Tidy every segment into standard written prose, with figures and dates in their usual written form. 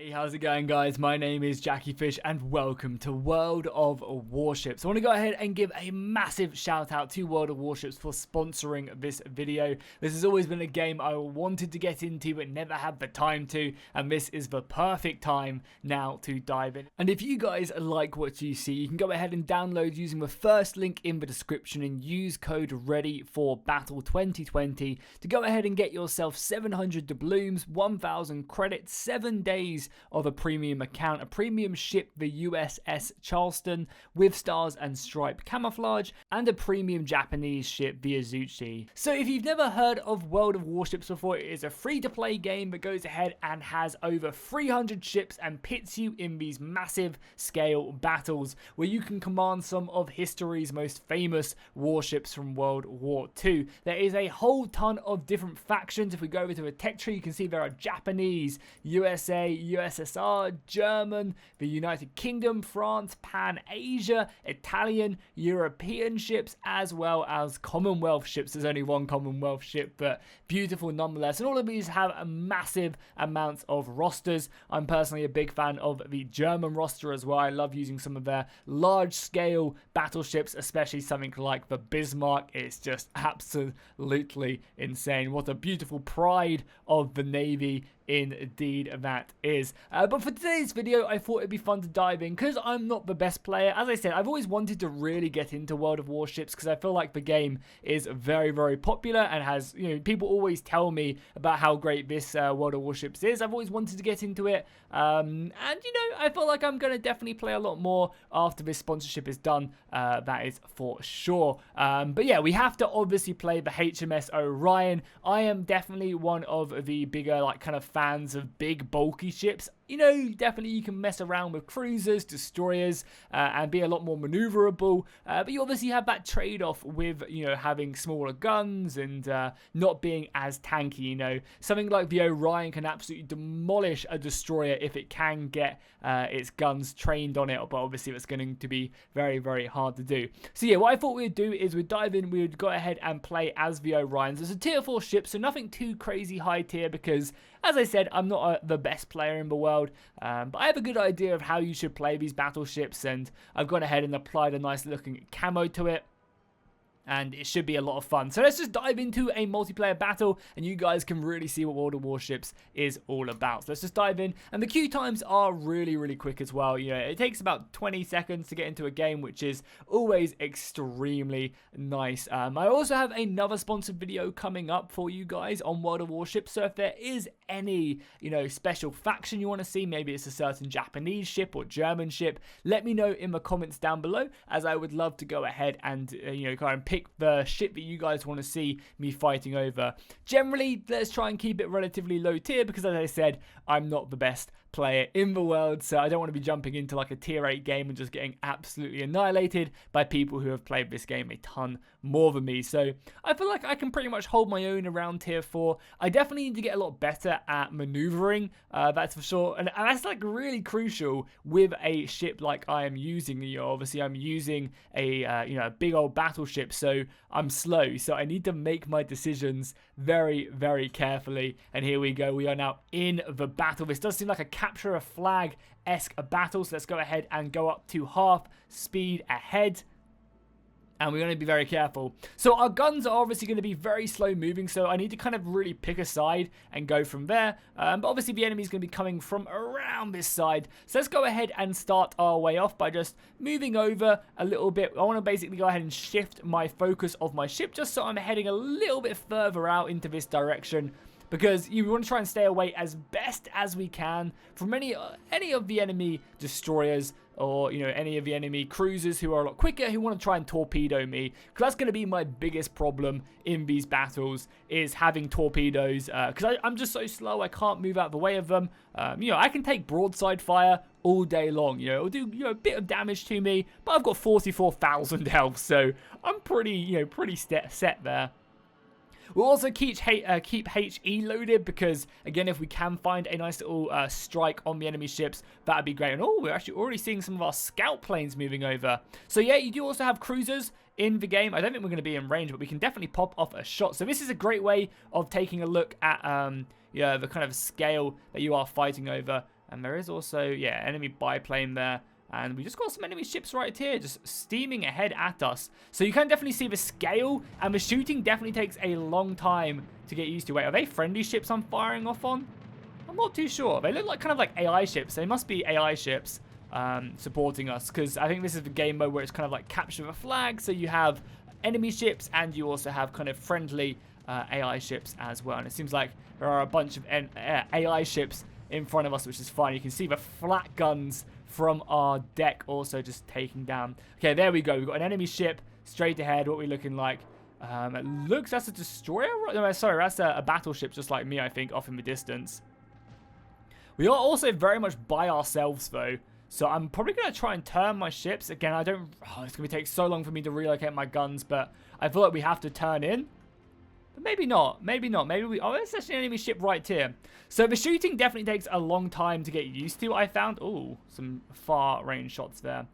Hey, how's it going, guys? My name is Jackie Fish and welcome to World of Warships. I want to go ahead and give a massive shout out to World of Warships for sponsoring this video. This has always been a game I wanted to get into but never had the time to, and this is the perfect time now to dive in. And if you guys like what you see, you can go ahead and download using the first link in the description and use code READY4BATTLE2020 to go ahead and get yourself 700 doubloons, 1,000 credits, 7 days of a premium account, a premium ship, the USS Charleston, with stars and stripe camouflage, and a premium Japanese ship, the Ishizuchi. So if you've never heard of World of Warships before, it is a free-to-play game that goes ahead and has over 300 ships and pits you in these massive scale battles where you can command some of history's most famous warships from World War II. There is a whole ton of different factions. If we go over to a tech tree, you can see there are Japanese, USA, USSR, German, the United Kingdom, France, Pan-Asia, Italian, European ships, as well as Commonwealth ships. There's only one Commonwealth ship, but beautiful nonetheless. And all of these have a massive amounts of rosters. I'm personally a big fan of the German roster as well. I love using some of their large-scale battleships, especially something like the Bismarck. It's just absolutely insane. What a beautiful pride of the Navy indeed that is. But for today's video, I thought it'd be fun to dive in because I'm not the best player. As I said, I've always wanted to really get into World of Warships because I feel like the game is very, very popular and has, people always tell me about how great this World of Warships is. I've always wanted to get into it, and I feel like I'm going to definitely play a lot more after this sponsorship is done. That is for sure. But yeah, we have to obviously play the HMS Orion. I am definitely one of the bigger, kind of fans of big bulky ships. Definitely you can mess around with cruisers, destroyers, and be a lot more maneuverable. But you obviously have that trade-off with, having smaller guns and not being as tanky. Something like the Orion can absolutely demolish a destroyer if it can get its guns trained on it. But obviously it's going to be very, very hard to do. So yeah, what I thought we'd do is we'd dive in, we'd go ahead and play as the Orions. It's a tier 4 ship, so nothing too crazy high tier because, as I said, I'm not the best player in the world. But I have a good idea of how you should play these battleships, and I've gone ahead and applied a nice looking camo to it. And it should be a lot of fun. So let's just dive into a multiplayer battle, and you guys can really see what World of Warships is all about. So let's just dive in. And the queue times are really, really quick as well. It takes about 20 seconds to get into a game, which is always extremely nice. I also have another sponsored video coming up for you guys on World of Warships. So if there is any, special faction you want to see, maybe it's a certain Japanese ship or German ship, let me know in the comments down below, as I would love to go ahead and, kind of pick the ship that you guys want to see me fighting over. Generally, let's try and keep it relatively low tier because, as I said, I'm not the best player in the world, so I don't want to be jumping into like a tier 8 game and just getting absolutely annihilated by people who have played this game a ton more than me. So I feel like I can pretty much hold my own around tier 4. I definitely need to get a lot better at maneuvering, that's for sure, and that's really crucial with a ship like I am using. Obviously I'm using a big old battleship, so I'm slow, so I need to make my decisions very, very carefully. And here we go, we are now in the battle. This does seem like a capture a flag-esque battle, so let's go ahead and go up to half speed ahead. And we're going to be very careful. So our guns are obviously going to be very slow moving, so I need to kind of really pick a side and go from there. But obviously the enemy is going to be coming from around this side. So let's go ahead and start our way off by just moving over a little bit. I want to basically go ahead and shift my focus of my ship just so I'm heading a little bit further out into this direction, because you want to try and stay away as best as we can from any of the enemy destroyers or any of the enemy cruisers who are a lot quicker, who want to try and torpedo me, because that's going to be my biggest problem in these battles, is having torpedoes, because I'm just so slow, I can't move out the way of them. I can take broadside fire all day long, it'll do a bit of damage to me, but I've got 44,000 health, so I'm pretty set there. We'll also keep HE loaded because, again, if we can find a nice little strike on the enemy ships, that'd be great. And we're actually already seeing some of our scout planes moving over. So yeah, you do also have cruisers in the game. I don't think we're going to be in range, but we can definitely pop off a shot. So this is a great way of taking a look at the kind of scale that you are fighting over. And there is also, yeah, enemy biplane there. And we just got some enemy ships right here, just steaming ahead at us. So you can definitely see the scale, and the shooting definitely takes a long time to get used to. Wait, are they friendly ships I'm firing off on? I'm not too sure. They look like kind of like AI ships. They must be AI ships supporting us, because I think this is the game mode where it's kind of like capture the flag. So you have enemy ships, and you also have kind of friendly AI ships as well. And it seems like there are a bunch of AI ships in front of us, which is fine. You can see the flat guns from our deck also just taking down. Okay, there we go. We've got an enemy ship straight ahead. What are we looking like? It looks, that's a destroyer? No, sorry, that's a battleship just like me, I think, off in the distance. We are also very much by ourselves, though. So I'm probably going to try and turn my ships. Again, I don't... Oh, it's going to take so long for me to relocate my guns, but I feel like we have to turn in. But maybe not. Maybe not. Maybe we... Oh, there's actually an enemy ship right here. So the shooting definitely takes a long time to get used to, I found. Oh, some far range shots there.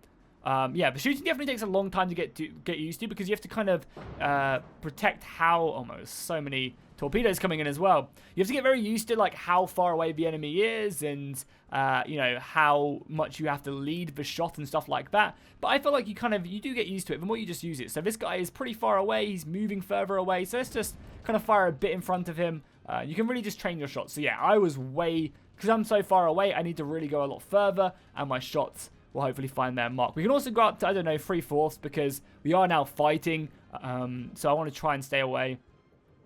Yeah, the shooting definitely takes a long time to get used to, because you have to kind of protect how... Oh, there's so many torpedoes coming in as well. You have to get very used to like how far away the enemy is, and you know, how much you have to lead the shot and stuff like that. But I feel like you do get used to it the more you just use it. So this guy is pretty far away. He's moving further away. So let's just kind of fire a bit in front of him. You can really just train your shots. So yeah, I was because I'm so far away, I need to really go a lot further, and my shots will hopefully find their mark. We can also go up to, I don't know, 3/4, because we are now fighting. So I want to try and stay away.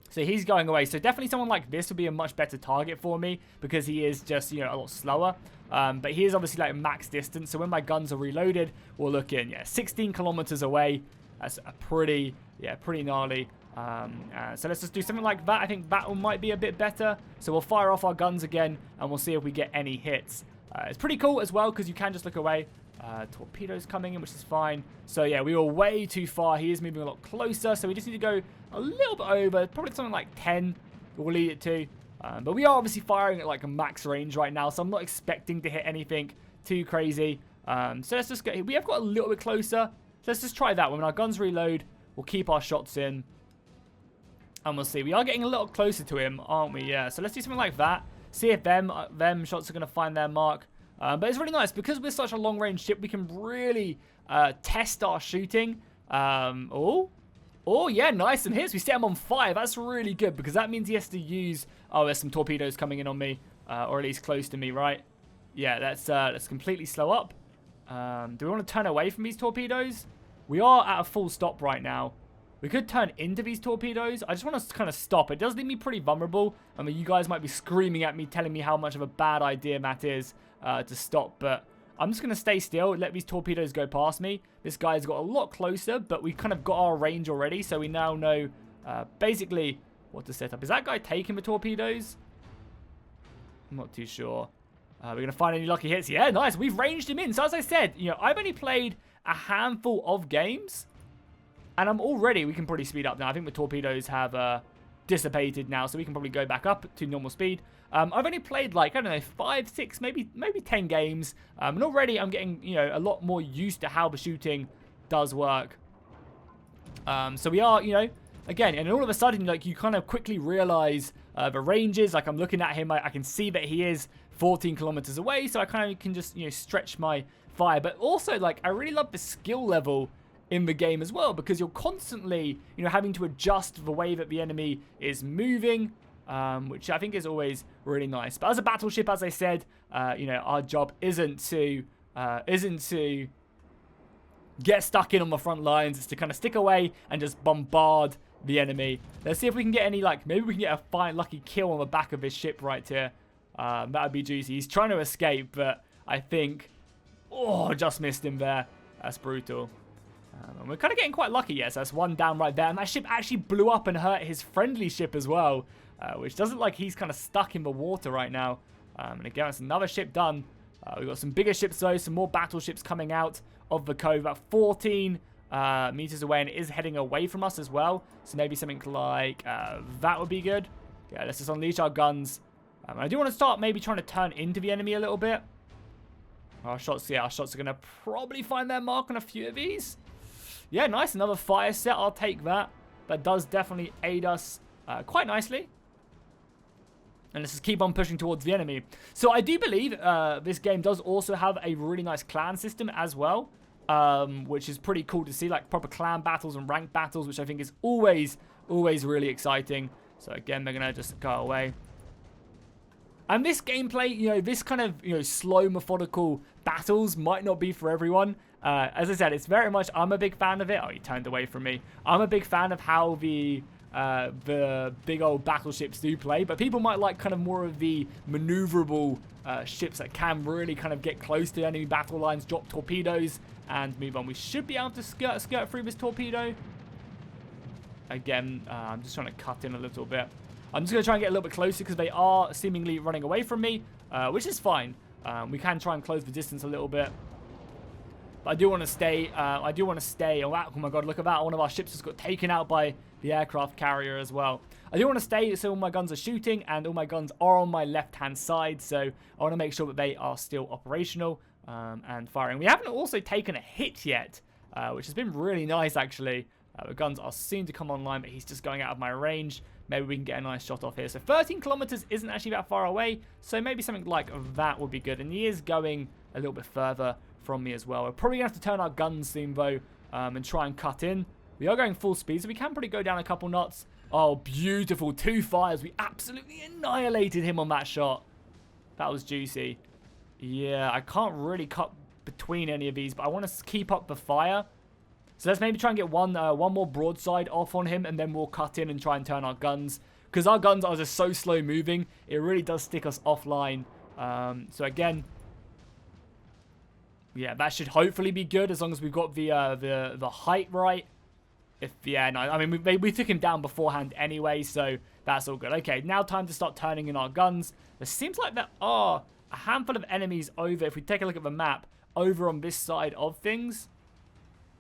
So he's going away. So definitely someone like this would be a much better target for me, because he is just, you know, a lot slower. But he is obviously like max distance. So when my guns are reloaded, we'll look in, yeah, 16 kilometers away. That's a pretty gnarly. So let's just do something like that. I think that one might be a bit better. So we'll fire off our guns again, and we'll see if we get any hits. It's pretty cool as well, because you can just look away. Torpedoes coming in, which is fine. So yeah, we were way too far. He is moving a lot closer, so we just need to go a little bit over. Probably something like 10 we'll lead it to. But we are obviously firing at like a max range right now, so I'm not expecting to hit anything too crazy. So let's just go. We have got a little bit closer. So let's just try that. When our guns reload, we'll keep our shots in, and we'll see. We are getting a little closer to him, aren't we? Yeah. So let's do something like that. See if them shots are going to find their mark. But it's really nice, because we're such a long-range ship, we can really test our shooting. Oh, yeah, nice, some hits. We set him on 5. That's really good, because that means he has to use... Oh, there's some torpedoes coming in on me, or at least close to me, right? Yeah, let's completely slow up. Do we want to turn away from these torpedoes? We are at a full stop right now. We could turn into these torpedoes. I just want to kind of stop. It does leave me pretty vulnerable. I mean, you guys might be screaming at me, telling me how much of a bad idea that is to stop. But I'm just going to stay still, let these torpedoes go past me. This guy's got a lot closer, but we've kind of got our range already. So we now know basically what to set up. Is that guy taking the torpedoes? I'm not too sure. We're going to find any lucky hits. Yeah, nice. We've ranged him in. So as I said, you know, I've only played a handful of games, and we can probably speed up now. I think the torpedoes have dissipated now, so we can probably go back up to normal speed. I've only played like, I don't know, 5, 6, maybe 10 games. And already I'm getting, you know, a lot more used to how the shooting does work. So we are, you know, again, and all of a sudden, like, you kind of quickly realize the ranges. Like, I'm looking at him, I can see that he is 14 kilometers away, so I kind of can just, you know, stretch my fire. But also, like, I really love the skill level in the game as well, because you're constantly, you know, having to adjust the way that the enemy is moving, which I think is always really nice. But as a battleship, as I said, you know, our job isn't to get stuck in on the front lines. It's to kind of stick away and just bombard the enemy. Let's see if we can get any, like, maybe we can get a fine lucky kill on the back of his ship right here. That would be juicy. He's trying to escape, but I think, oh, just missed him there. That's brutal. And we're kind of getting quite lucky, yes. That's one down right there. And that ship actually blew up and hurt his friendly ship as well, which doesn't like he's kind of stuck in the water right now. And again, it's another ship done. We've got some bigger ships, though. Some more battleships coming out of the cove. About 14 meters away, and it is heading away from us as well. So maybe something like that would be good. Yeah, let's just unleash our guns. I do want to start maybe trying to turn into the enemy a little bit. Our shots are going to probably find their mark on a few of these. Yeah, nice. Another fire set. I'll take that. That does definitely aid us quite nicely. And let's just keep on pushing towards the enemy. So I do believe this game does also have a really nice clan system as well. Which is pretty cool to see, like proper clan battles and rank battles, which I think is always really exciting. So again, they're going to just go away. And this gameplay, you know, this kind of, you know, slow, methodical battles might not be for everyone. As I said, it's very much, I'm a big fan of it. Oh, he turned away from me. I'm a big fan of how the big old battleships do play, but people might like kind of more of the maneuverable ships that can really kind of get close to enemy battle lines, drop torpedoes, and move on. We should be able to skirt through this torpedo. Again, I'm just trying to cut in a little bit. I'm just going to try and get a little bit closer because they are seemingly running away from me, which is fine. We can try and close the distance a little bit. But I do want to stay. Oh my god, look at that. One of our ships just got taken out by the aircraft carrier as well. I do want to stay so all my guns are shooting and all my guns are on my left-hand side. So I want to make sure that they are still operational and firing. We haven't also taken a hit yet, which has been really nice, actually. The guns are soon to come online, but he's just going out of my range. Maybe we can get a nice shot off here. So 13 kilometers isn't actually that far away. So maybe something like that would be good. And he is going a little bit further from me as well. We're probably going to have to turn our guns soon, though, and try and cut in. We are going full speed, so we can probably go down a couple knots. Oh, beautiful. 2 fires. We absolutely annihilated him on that shot. That was juicy. Yeah, I can't really cut between any of these, but I want to keep up the fire. So let's maybe try and get one more broadside off on him, and then we'll cut in and try and turn our guns. Because our guns are just so slow moving, it really does stick us offline. So again, yeah, that should hopefully be good as long as we've got the height right. No, I mean, we took him down beforehand anyway, so that's all good. Okay, now time to start turning in our guns. It seems like there are a handful of enemies over, if we take a look at the map, over on this side of things.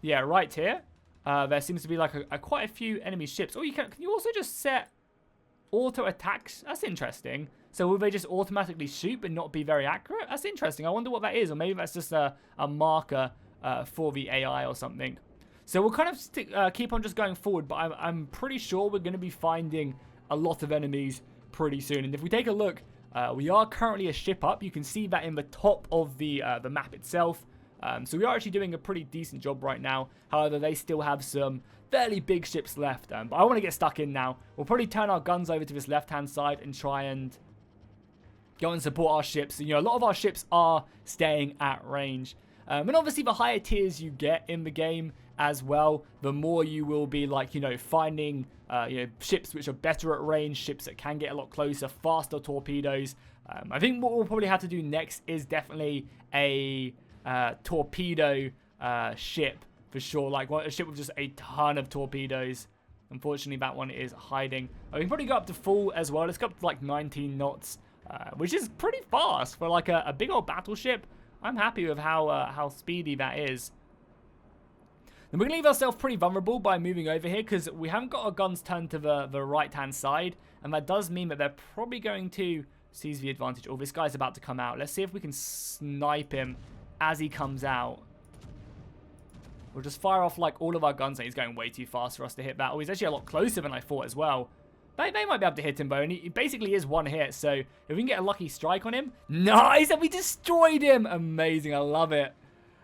Yeah, right here. There seems to be like quite a few enemy ships. Oh, can you also just set auto attacks? That's interesting. So will they just automatically shoot but not be very accurate? That's interesting. I wonder what that is, or maybe that's just a marker for the AI or something. So we'll kind of keep on just going forward, but I'm pretty sure we're going to be finding a lot of enemies pretty soon. And if we take a look, we are currently a ship up. You can see that in the top of the map itself. So we are actually doing a pretty decent job right now. However, they still have some fairly big ships left. But I want to get stuck in now. We'll probably turn our guns over to this left-hand side and try and go and support our ships. You know, a lot of our ships are staying at range. And obviously, the higher tiers you get in the game as well, the more you will be, like, you know, finding ships which are better at range, ships that can get a lot closer, faster torpedoes. I think what we'll probably have to do next is definitely a torpedo ship for sure, like a ship with just a ton of torpedoes. Unfortunately, that one is hiding. We can probably go up to full as well. Let's go up to like 19 knots, which is pretty fast for like a big old battleship. I'm happy with how speedy that is. And we're going to leave ourselves pretty vulnerable by moving over here because we haven't got our guns turned to the right-hand side. And that does mean that they're probably going to seize the advantage. Oh, this guy's about to come out. Let's see if we can snipe him as he comes out. We'll just fire off like all of our guns. And he's going way too fast for us to hit that. Oh, he's actually a lot closer than I thought as well. They might be able to hit him, though. And he basically is one hit. So if we can get a lucky strike on him. Nice! And we destroyed him! Amazing. I love it.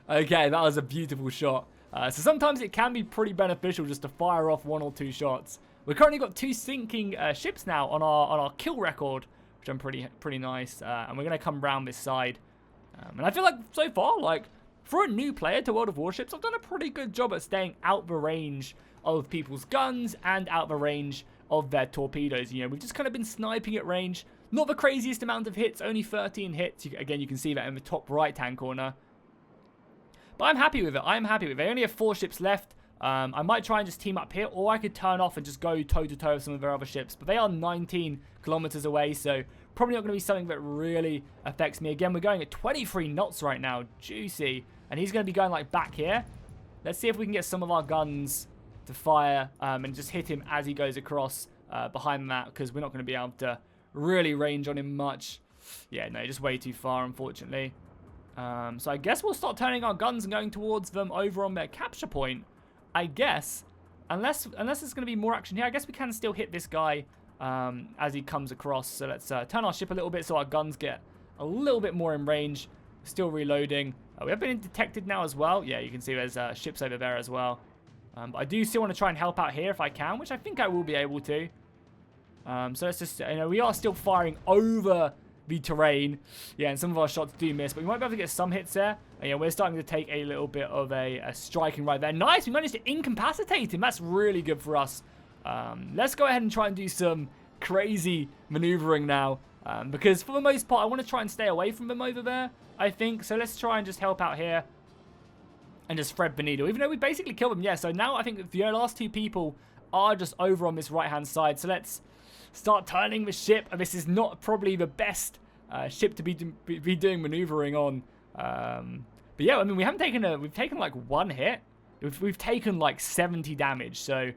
Okay, that was a beautiful shot. So sometimes it can be pretty beneficial just to fire off 1 or 2 shots. We've currently got 2 sinking ships now on our kill record, which I'm pretty nice. And we're going to come round this side. And I feel like so far, like, for a new player to World of Warships, I've done a pretty good job at staying out the range of people's guns and out the range of their torpedoes. You know, we've just kind of been sniping at range. Not the craziest amount of hits, only 13 hits. Again, you can see that in the top right-hand corner. But I'm happy with it. I'm happy with it. They only have 4 ships left. I might try and just team up here, or I could turn off and just go toe-to-toe with some of their other ships. But they are 19 kilometers away, so probably not going to be something that really affects me. Again, we're going at 23 knots right now. Juicy. And he's going to be going, like, back here. Let's see if we can get some of our guns to fire and just hit him as he goes across behind that, because we're not going to be able to really range on him much. Yeah, no, just way too far, unfortunately. So I guess we'll start turning our guns and going towards them over on their capture point. I guess, unless there's going to be more action here, I guess we can still hit this guy as he comes across. So let's turn our ship a little bit so our guns get a little bit more in range. Still reloading. We have been detected now as well. Yeah, you can see there's ships over there as well. But I do still want to try and help out here if I can, which I think I will be able to. So let's just, we are still firing over the terrain. Yeah, and some of our shots do miss, but we might be able to get some hits there. And yeah, we're starting to take a little bit of a striking right there. Nice, we managed to incapacitate him. That's really good for us. Let's go ahead and try and do some crazy maneuvering now. Because for the most part, I want to try and stay away from them over there, I think. So let's try and just help out here. And just thread the needle. Even though we basically killed them. Yeah, so now I think the last two people are just over on this right-hand side. So let's start turning the ship. This is not probably the best ship to be doing maneuvering on. But yeah, I mean, we've taken like one hit. We've taken like 70 damage. So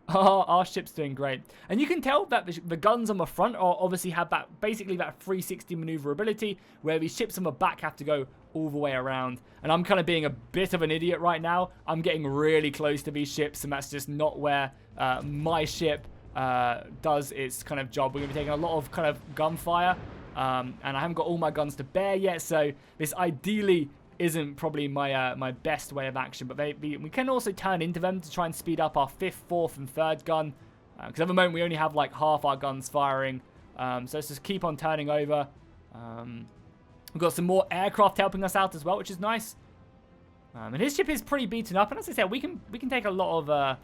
our ship's doing great. And you can tell that the guns on the front obviously have basically that 360 maneuverability, where these ships on the back have to go all the way around. And I'm kind of being a bit of an idiot right now. I'm getting really close to these ships, and that's just not where my ship does its kind of job. We're going to be taking a lot of kind of gunfire, and I haven't got all my guns to bear yet, so this ideally isn't probably my my best way of action. But we can also turn into them to try and speed up our 5th, 4th, and 3rd gun, because at the moment we only have like half our guns firing. So let's just keep on turning over. We've got some more aircraft helping us out as well, which is nice. And his ship is pretty beaten up, and as I said, we can take a lot of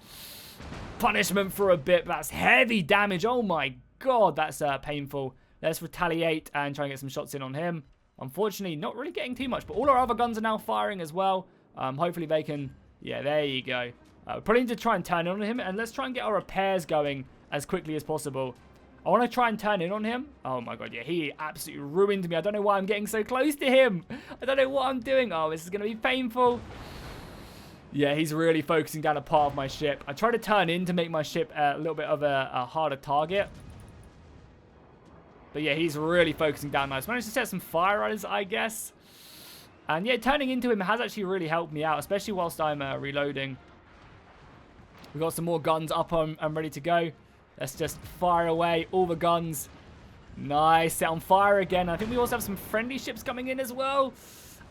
punishment for a bit. That's heavy damage. Oh my god, that's painful. Let's retaliate and try and get some shots in on him. Unfortunately, not really getting too much, but all our other guns are now firing as well. Hopefully they can... Yeah, there you go. We probably need to try and turn in on him, and let's try and get our repairs going as quickly as possible. I want to try and turn in on him. Oh my god, yeah, he absolutely ruined me. I don't know why I'm getting so close to him. I don't know what I'm doing. Oh, this is going to be painful. Yeah, he's really focusing down a part of my ship. I try to turn in to make my ship a little bit of a harder target. But yeah, he's really focusing down nice. Managed to set some fire on us, I guess. And yeah, turning into him has actually really helped me out, especially whilst I'm reloading. We've got some more guns up and ready to go. Let's just fire away all the guns. Nice. Set on fire again. I think we also have some friendly ships coming in as well.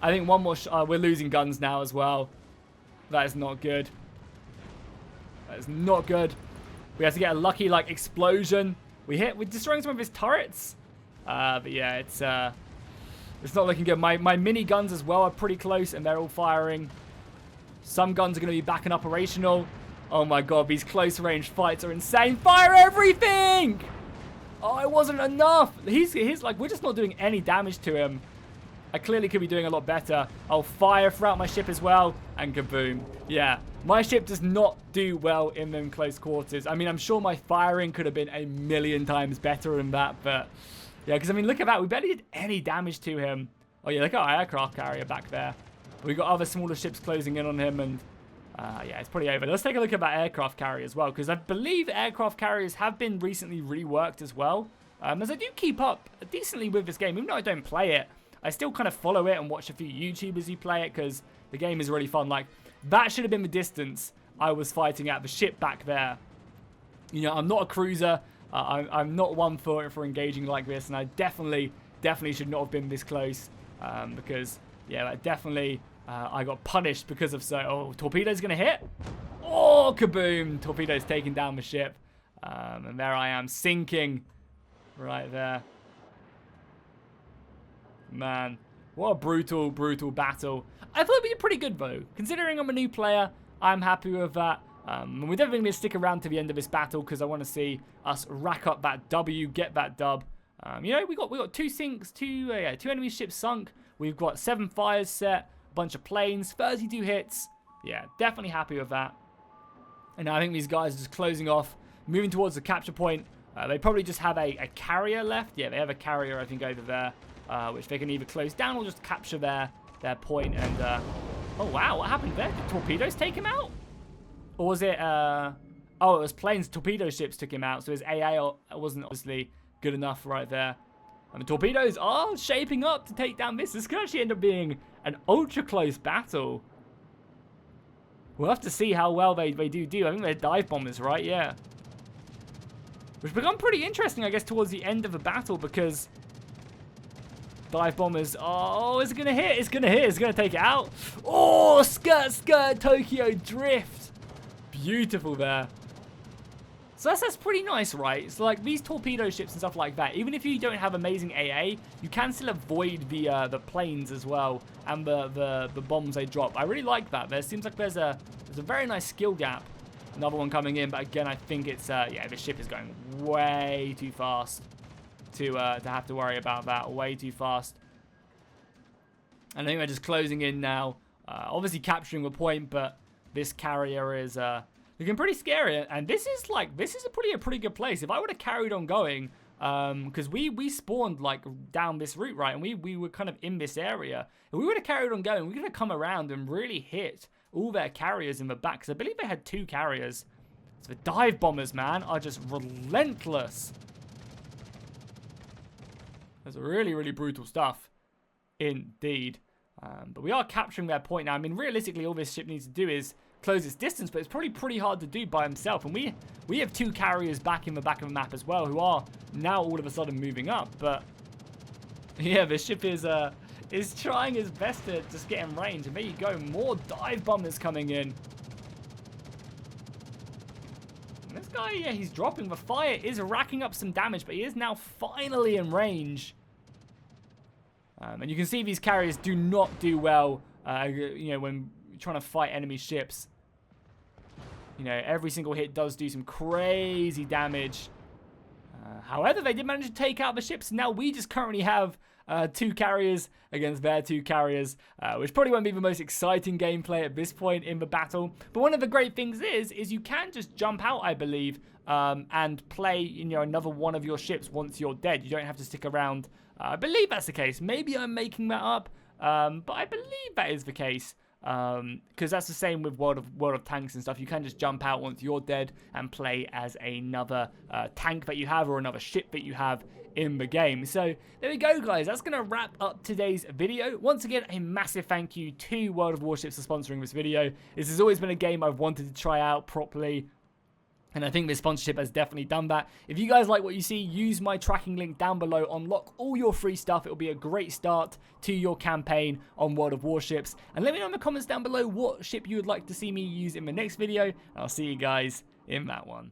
I think one more... we're losing guns now as well. That is not good. That is not good. We have to get a lucky, like, explosion. We're destroying some of his turrets. But yeah, it's not looking good. My mini guns as well are pretty close, and they're all firing. Some guns are going to be back and operational. Oh my god, these close range fights are insane. Fire everything! Oh, it wasn't enough. He's like, we're just not doing any damage to him. I clearly could be doing a lot better. I'll fire throughout my ship as well. And kaboom. Yeah, my ship does not do well in them close quarters. I mean, I'm sure my firing could have been a million times better than that. But yeah, because I mean, look at that. We barely did any damage to him. Oh yeah, look at our aircraft carrier back there. We've got other smaller ships closing in on him, and yeah, it's probably over. Let's take a look at that aircraft carrier as well, because I believe aircraft carriers have been recently reworked as well. As I do keep up decently with this game, even though I don't play it, I still kind of follow it and watch a few YouTubers who play it, because the game is really fun. Like, that should have been the distance I was fighting at, the ship back there. You know, I'm not a cruiser. I'm not one for engaging like this, and I definitely should not have been this close, because, yeah, that definitely... I got punished because of so... Oh, torpedo's going to hit. Oh, kaboom. Torpedo's taking down the ship. And there I am, sinking right there. Man, what a brutal, brutal battle. I thought we did pretty good, though. Considering I'm a new player, I'm happy with that. And we're definitely going to stick around to the end of this battle, because I want to see us rack up that W, get that dub. You know, we got two sinks, two enemy ships sunk. We've got 7 fires set. Bunch of planes, 32 hits. Yeah, definitely happy with that. And now I think these guys are just closing off, moving towards the capture point. They probably just have a carrier left. Yeah, they have a carrier, I think, over there, which they can either close down or just capture their point. And oh wow, what happened there? Did torpedoes take him out? Or was it oh, it was planes. Torpedo ships took him out, so his AA wasn't obviously good enough right there. And the torpedoes are shaping up to take down this. This could actually end up being an ultra close battle. We'll have to see how well they do. I think they're dive bombers, right? Yeah. Which become pretty interesting, I guess, towards the end of the battle, because dive bombers, oh, is it going to hit? It's going to hit. It's going to take it out. Oh, skirt, Tokyo drift. Beautiful there. So that's pretty nice, right? So like these torpedo ships and stuff like that, even if you don't have amazing AA, you can still avoid the planes as well and the bombs they drop. I really like that. There seems like there's a very nice skill gap. Another one coming in, but again, I think it's yeah, the ship is going way too fast to have to worry about that. Way too fast. And I think they're just closing in now. Obviously capturing the point, but this carrier is looking pretty scary, and this is a pretty good place. If I would have carried on going, because we spawned like down this route, right, and we were kind of in this area. If we would have carried on going, we could have come around and really hit all their carriers in the back. Because I believe they had 2 carriers. So the dive bombers, man, are just relentless. That's really, really brutal stuff, indeed. But we are capturing their point now. I mean, realistically, all this ship needs to do is close its distance, but it's probably pretty hard to do by himself. And we have 2 carriers back in the back of the map as well, who are now all of a sudden moving up. But yeah, this ship is trying his best to just get in range. And there you go, more dive bombers coming in. And this guy, yeah, he's dropping. The fire is racking up some damage, but he is now finally in range. And you can see these carriers do not do well, you know, when trying to fight enemy ships. You know, every single hit does do some crazy damage. However, they did manage to take out the ships. Now we just currently have 2 carriers against their 2 carriers, which probably won't be the most exciting gameplay at this point in the battle. But one of the great things is you can just jump out, I believe, and play, you know, another one of your ships once you're dead. You don't have to stick around. I believe that's the case. Maybe I'm making that up, but I believe that is the case. Because that's the same with World of Tanks and stuff. You can just jump out once you're dead and play as another tank that you have or another ship that you have in the game. So there we go, guys. That's going to wrap up today's video. Once again, a massive thank you to World of Warships for sponsoring this video. This has always been a game I've wanted to try out properly, and I think this sponsorship has definitely done that. If you guys like what you see, use my tracking link down below. Unlock all your free stuff. It'll be a great start to your campaign on World of Warships. And let me know in the comments down below what ship you would like to see me use in the next video. And I'll see you guys in that one.